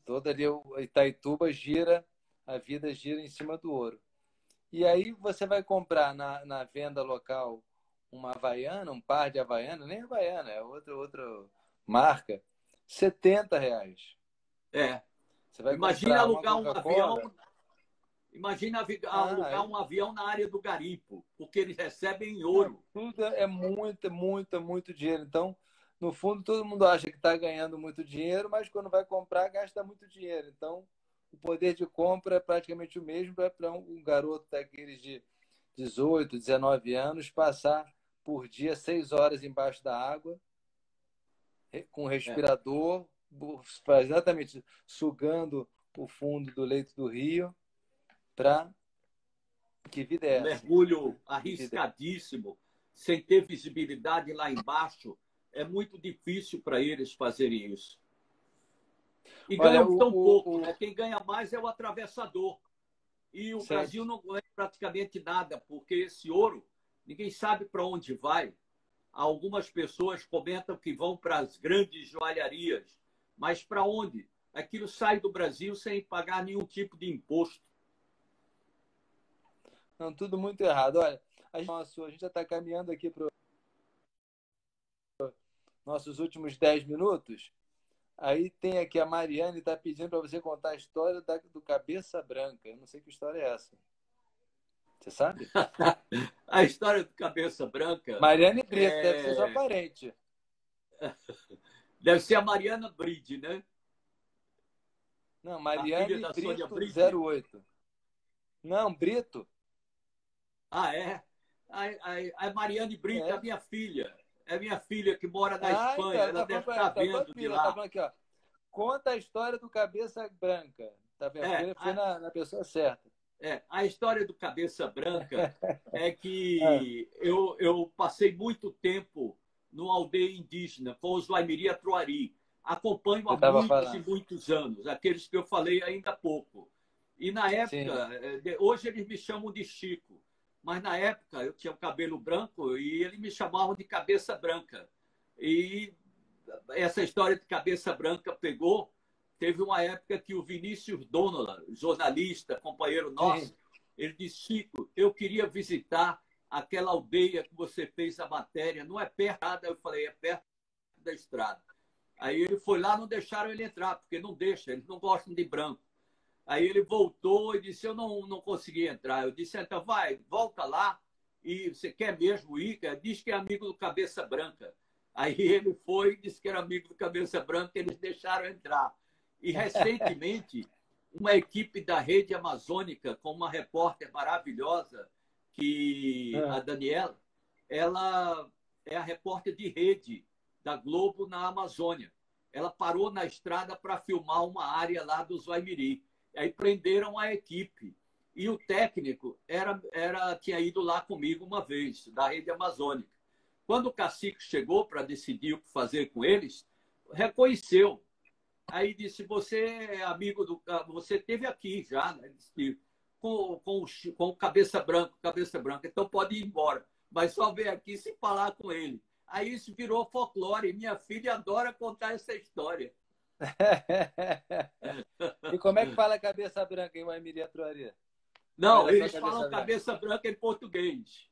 Toda ali, o Itaituba gira, a vida gira em cima do ouro. E aí você vai comprar na venda local uma Havaiana, um par de Havaiana, nem Havaiana, é outra marca, R$70. Você vai imagina alugar um avião. Imagina alugar um avião na área do garimpo, porque eles recebem em ouro. Tudo é muito dinheiro. Então, no fundo, todo mundo acha que está ganhando muito dinheiro, mas quando vai comprar, gasta muito dinheiro. Então, o poder de compra é praticamente o mesmo para um garoto daqueles de 18, 19 anos passar por dia 6 horas embaixo da água, com respirador, exatamente sugando o fundo do leito do rio. Que vida é essa? Mergulho arriscadíssimo, sem ter visibilidade lá embaixo. É muito difícil para eles fazerem isso. E ganham tão pouco, né? Quem ganha mais é o atravessador. E o Brasil não ganha praticamente nada, porque esse ouro, ninguém sabe para onde vai. Algumas pessoas comentam que vão para as grandes joalharias, mas para onde? Aquilo sai do Brasil sem pagar nenhum tipo de imposto. Não, tudo muito errado. Olha, a gente já está caminhando aqui para os nossos últimos 10 minutos. Aí tem aqui a Mariane está pedindo para você contar a história do Cabeça Branca. Eu não sei que história é essa. Você sabe? A história do Cabeça Branca Mariane Brito, deve ser sua parente. deve ser a Mariana Bride, né? Não, A filha Mariane da Sônia Brito Bride. 08. Não, Brito. Ah, é? A Mariane Brito é É. minha filha. É minha filha que mora na Ah, Espanha. então, Ela tá deve falando estar tá tua vendo de filha, tá lá. falando aqui, ó. Conta a história do Cabeça Branca. Tá vendo? É, Foi na pessoa certa. a história do Cabeça Branca é Ah, que eu passei muito tempo numa aldeia indígena, com os Waimiri Troari. Acompanho você há estava muitos e falando. muitos anos, aqueles que eu falei ainda há pouco. E na Sim. época, hoje eles me chamam de Chico, mas na época eu tinha o cabelo branco e eles me chamavam de Cabeça Branca. E essa história de Cabeça Branca pegou. Teve uma época que o Vinícius Donola, jornalista, companheiro Sim. nosso, ele disse: Chico, eu queria visitar aquela aldeia que você fez a matéria. Não é perto nada. Eu falei: é perto da estrada. Aí ele foi lá, não deixaram ele entrar, porque não deixa, eles não gostam de branco. Aí ele voltou e disse: eu não consegui entrar. Eu disse: então vai, volta lá e você quer mesmo ir? Diz que é amigo do Cabeça Branca. Aí ele foi e disse que era amigo do Cabeça Branca, eles deixaram entrar. E recentemente, uma equipe da Rede Amazônica, com uma repórter maravilhosa, que a Ah, Daniela, ela é a repórter de rede da Globo na Amazônia. Ela parou na estrada para filmar uma área lá do Waimiri. Aí prenderam a equipe. E o técnico tinha ido lá comigo uma vez, da Rede Amazônica. Quando o cacique chegou para decidir o que fazer com eles, reconheceu. Aí disse: você é amigo do. Você teve aqui já, né? Disse, com o cabeça branca, então pode ir embora. Mas só vem aqui se falar com ele. Aí isso virou folclore. Minha filha adora contar essa história. E como é que fala Cabeça Branca em Maimiri Atuari? Ou Não, era só eles falam Cabeça Branca? cabeça branca em português.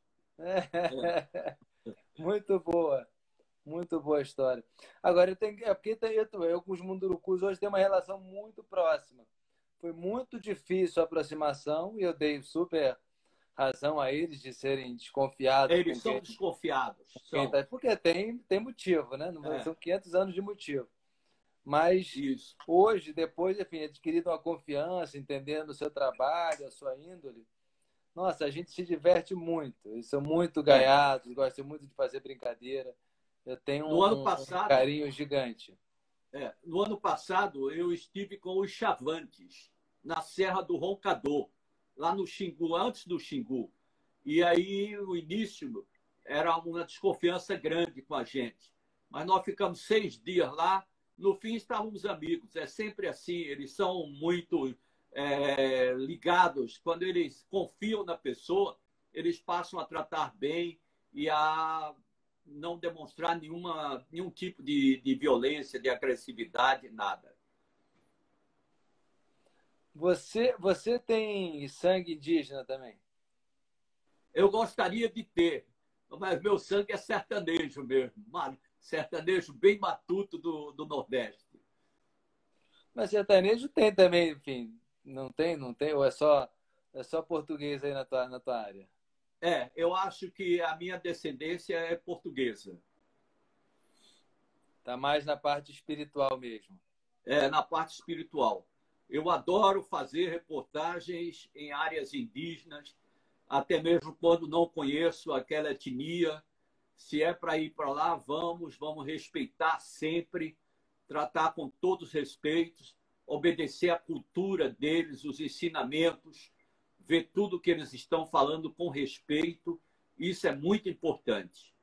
Muito boa. Muito boa a história. Agora, é porque eu com os mundurucus hoje tem uma relação muito próxima. Foi muito difícil a aproximação e eu dei super razão a eles de serem desconfiados Eles são desconfiados, quem são. tá, porque tem motivo, né? É, São 500 anos de motivo. Mas isso. hoje, depois, enfim, adquirido uma confiança, entendendo o seu trabalho, a sua índole, nossa, a gente se diverte muito. Eles são muito É. gaiatos, gostam muito de fazer brincadeira. Eu tenho No ano um passado, carinho gigante. no ano passado, eu estive com os Chavantes, na Serra do Roncador, lá no Xingu, antes do Xingu. E aí, o início era uma desconfiança grande com a gente. Mas nós ficamos 6 dias lá, no fim estávamos amigos. É sempre assim, eles são muito ligados. Quando eles confiam na pessoa, eles passam a tratar bem e a não demonstrar nenhum tipo de violência, de agressividade, nada. Você tem sangue indígena também? Eu gostaria de ter, mas meu sangue é sertanejo mesmo, sertanejo bem matuto do Nordeste. Mas sertanejo tem também, enfim. Não tem, ou é só português aí na tua área? Eu acho que a minha descendência é portuguesa. Tá mais na parte espiritual mesmo. Na parte espiritual. Eu adoro fazer reportagens em áreas indígenas, até mesmo quando não conheço aquela etnia. Se é para ir para lá, vamos respeitar sempre, tratar com todos os respeitos, obedecer à cultura deles, os ensinamentos, ver tudo que eles estão falando com respeito. Isso é muito importante.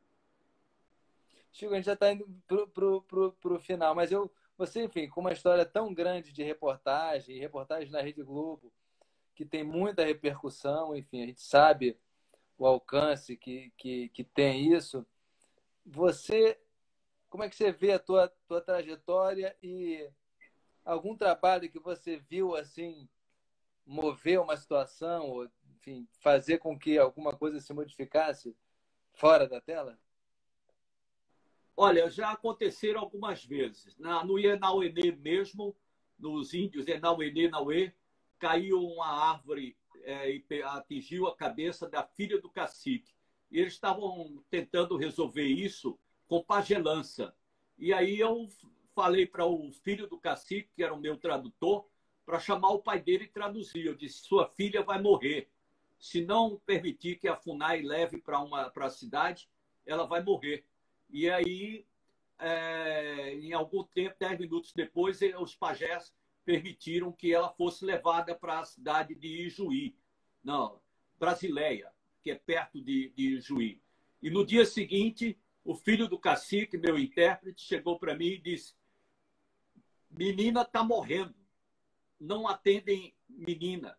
Chico, a gente já está indo pro final, mas você, enfim, com uma história tão grande de reportagem na Rede Globo, que tem muita repercussão, enfim, a gente sabe o alcance que tem isso. Você, como é que você vê a tua trajetória e algum trabalho que você viu assim mover uma situação, ou, enfim, fazer com que alguma coisa se modificasse fora da tela? Olha, já aconteceram algumas vezes. No Ienauê mesmo, nos índios Enauê, caiu uma árvore e atingiu a cabeça da filha do cacique. E eles estavam tentando resolver isso com pagelança. E aí eu falei para o filho do cacique, que era o meu tradutor, para chamar o pai dele e traduzir. Eu disse, sua filha vai morrer. Se não permitir que a FUNAI leve para a cidade, ela vai morrer. E aí, em algum tempo, 10 minutos depois, os pajés permitiram que ela fosse levada para a cidade de Ijuí, não, Brasileia, que é perto de Ijuí. E no dia seguinte, o filho do cacique, meu intérprete, chegou para mim e disse, menina está morrendo, não atendem menina,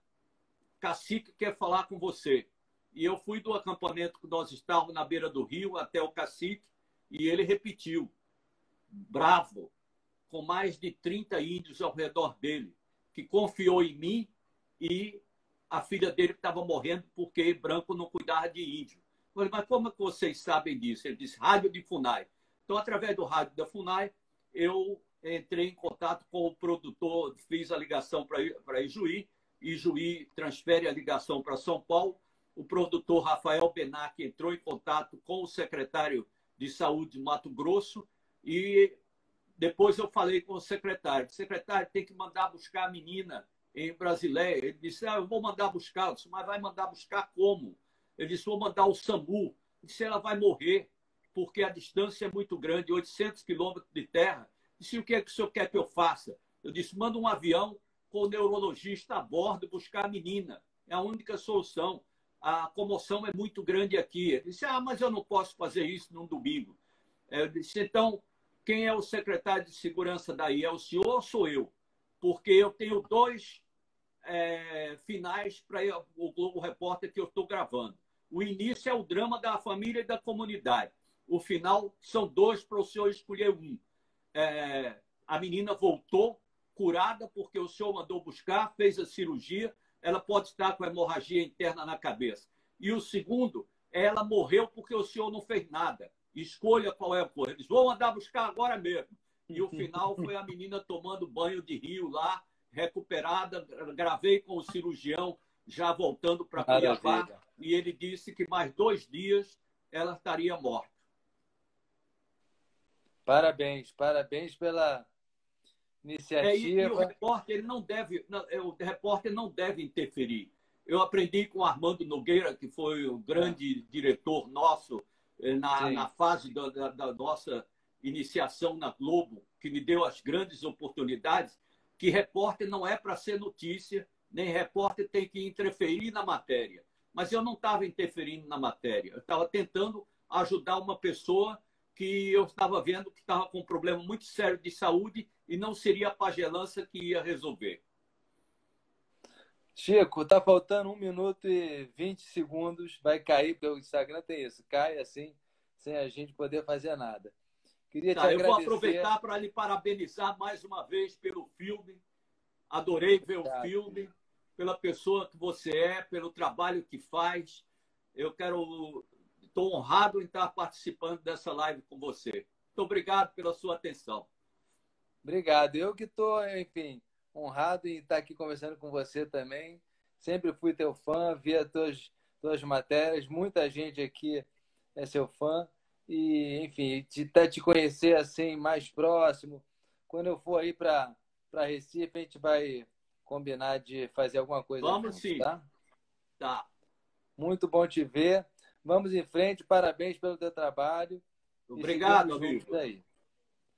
cacique quer falar com você. E eu fui do acampamento que nós estávamos na beira do rio até o cacique e ele repetiu, bravo, com mais de 30 índios ao redor dele, que confiou em mim e a filha dele estava morrendo porque branco não cuidava de índio. Eu falei, mas como é que vocês sabem disso? Ele disse, rádio de FUNAI. Então, através do rádio da FUNAI, eu entrei em contato com o produtor, fiz a ligação para Ijuí, Ijuí transfere a ligação para São Paulo, o produtor Rafael Benac entrou em contato com o secretário de Saúde de Mato Grosso e depois eu falei com o secretário, tem que mandar buscar a menina em Brasileia. Ele disse, eu vou mandar buscar. Eu disse, mas vai mandar buscar como? Ele disse, vou mandar o SAMU. Eu disse, ela vai morrer, porque a distância é muito grande, 800 quilômetros de terra. Eu disse, o que é que o senhor quer que eu faça? Eu disse, manda um avião com o neurologista a bordo buscar a menina. É a única solução. A comoção é muito grande aqui. Ele disse, mas eu não posso fazer isso num domingo. Eu disse, então, quem é o secretário de segurança daí? É o senhor ou sou eu? Porque eu tenho dois finais para o Globo Repórter que eu estou gravando. O início é o drama da família e da comunidade. O final são dois para o senhor escolher um. A menina voltou curada porque o senhor mandou buscar, fez a cirurgia, ela pode estar com hemorragia interna na cabeça. E o segundo, ela morreu porque o senhor não fez nada. Escolha qual é a coisa. Eles vão mandar buscar agora mesmo. E o final foi a menina tomando banho de rio lá, recuperada. Gravei com o cirurgião já voltando para Cuiabá. E ele disse que mais 2 dias ela estaria morta. Parabéns, parabéns pela iniciativa. E o repórter não deve interferir. Eu aprendi com o Armando Nogueira, que foi o grande diretor nosso na fase da nossa iniciação na Globo, que me deu as grandes oportunidades, que repórter não é para ser notícia, nem repórter tem que interferir na matéria. Mas eu não estava interferindo na matéria. Eu estava tentando ajudar uma pessoa que eu estava vendo que estava com um problema muito sério de saúde e não seria a pagelança que ia resolver. Chico, tá faltando 1 minuto e 20 segundos. Vai cair, porque o Instagram tem isso. Cai assim, sem a gente poder fazer nada. Queria te agradecer. Eu vou aproveitar para lhe parabenizar mais uma vez pelo filme. Adorei ver o filme, pela pessoa que você é, pelo trabalho que faz. Estou honrado em estar participando dessa live com você. Muito obrigado pela sua atenção. Obrigado. Eu que estou, enfim, honrado em estar aqui conversando com você também. Sempre fui teu fã, via tuas matérias. Muita gente aqui é seu fã. E, enfim, te conhecer assim mais próximo. Quando eu for aí para Recife, a gente vai combinar de fazer alguma coisa. Vamos juntos, sim. Tá. Muito bom te ver. Vamos em frente. Parabéns pelo teu trabalho. Obrigado, amigo. Aí.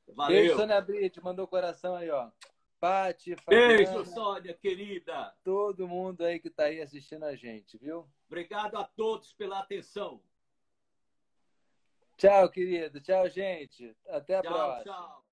Valeu. Beijo, Sônia Brite. Mandou coração aí, ó. Pati, Fabiana, beijo, Sônia, querida. Todo mundo aí que está aí assistindo a gente, viu? Obrigado a todos pela atenção. Tchau, querido. Tchau, gente. Até a próxima. Tchau.